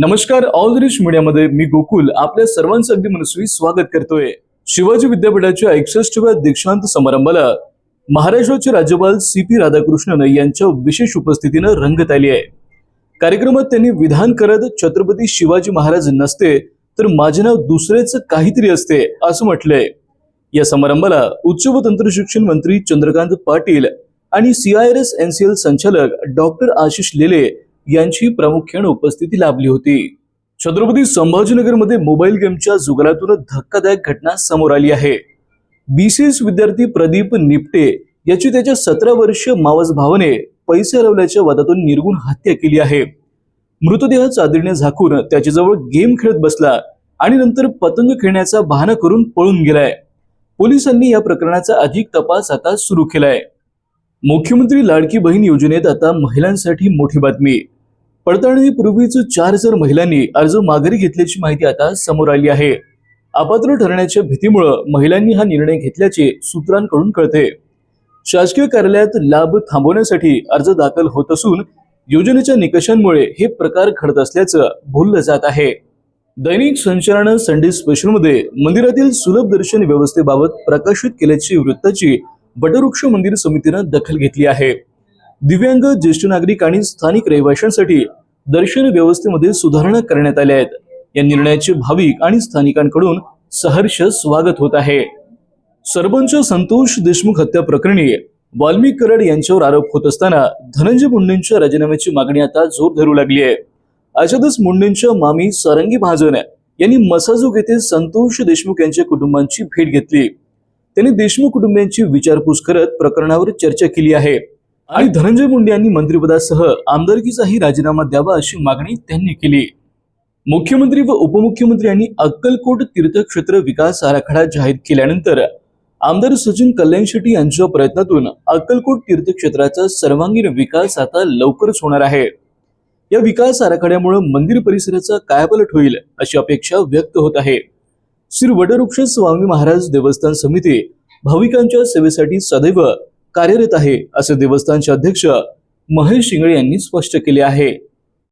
नमस्कार. All rich मीडियामध्ये मी गोकुल आपल्या सर्वांचं अगदी मनस्वी स्वागत करतोय. शिवाजी विद्यापीठाच्या 61व्या दीक्षांत समारंभाला महाराष्ट्राचे राज्यपाल CP राधाकृष्णन यांच्या विशेष उपस्थितीने रंगत आली आहे. कार्यक्रमात त्यांनी विधान करत छत्रपती शिवाजी महाराज नसते तर माझे नाव दुसरेच काहीतरी असते असं म्हटलंय. या समारंभाला उच्च व तंत्रशिक्षण मंत्री चंद्रकांत पाटील आणि CIRS NCL संचालक डॉक्टर आशिष लेले यांची प्रामुख्याने उपस्थिती लाभली होती. छत्रपती संभाजीनगरमध्ये मोबाईल गेमच्या जुगारातून धक्कादायक घटना समोर आली आहे. BCS विद्यार्थी प्रदीप निपटे याची त्याच्या 17 वर्षीय मावस भावाने पैसे हरवल्याच्या वादातून निर्गुण हत्या केली आहे. मृतदेह चादरीने झाकून त्याच्याजवळ गेम खेळत बसला आणि नंतर पतंग खेळण्याचा बहाणा करून पळून गेलाय. पोलिसांनी या प्रकरणाचा अधिक तपास आता सुरू केलाय. मुख्यमंत्री लाडकी बहीण योजनेत आता महिलांसाठी मोठी बातमी. पडताळणीपूर्वीच 4,000 महिलांनी अर्ज माघारी घेतल्याची माहिती आता समोर आली आहे. अपात्र ठरण्याच्या भीतीमुळे महिलांनी हा निर्णय घेतल्याचे सूत्रांकडून कळते. शासकीय कार्यालयात लाभ थांबवण्यासाठी अर्ज दाखल होत असून योजनेच्या निकषांमुळे हे प्रकार घडत असल्याचं बोललं जात आहे. दैनिक संचालन संडे स्पेशलमध्ये मंदिरातील सुलभ दर्शन व्यवस्थेबाबत प्रकाशित केल्याची वृत्ताची वटवृक्ष मंदिर समितीने दखल घेतली आहे. दिव्यांग, ज्येष्ठ नागरिक आणि स्थानिक रहिवाशांसाठी दर्शन व्यवस्थेमध्ये सुधारणा करण्यात आल्या आहेत. या निर्णयाचे भाविक आणि स्थानिकांकडून सहर्ष स्वागत होत आहे. सरपंच संतोष देशमुख हत्या प्रकरणी वाल्मिक कराड यांच्यावर आरोप होत असताना धनंजय मुंडेंच्या राजीनाम्याची मागणी आता जोर धरू लागली आहे. अशातच मुंडेंच्या मामी सारंगी महाजन यांनी मसाजोग येथे संतोष देशमुख यांच्या कुटुंबांची भेट घेतली. त्यांनी देशमुख कुटुंबियांची विचारपूस करत प्रकरणावर चर्चा केली आहे आणि धनंजय मुंडे यांनी मंत्रिपदासह आमदारकीचाही राजीनामा द्यावा अशी मागणी त्यांनी केली. मुख्यमंत्री व उपमुख्यमंत्री यांनी अक्कलकोट तीर्थक्षेत्र विकास आराखडा जाहीर केल्यानंतर आमदार सचिन कल्याण शेट्टी यांच्या प्रयत्नातून अक्कलकोट तीर्थक्षेत्राचा सर्वांगीण विकास आता लवकरच होणार आहे. या विकास आराखड्यामुळे मंदिर परिसराचा कायापालट होईल अशी अपेक्षा व्यक्त होत आहे. श्री वटवृक्ष स्वामी महाराज देवस्थान समिती भाविकांच्या सेवेसाठी सदैव कार्यरत आहे असे देवस्थानचे अध्यक्ष महेश शिंगळे यांनी स्पष्ट केले आहे.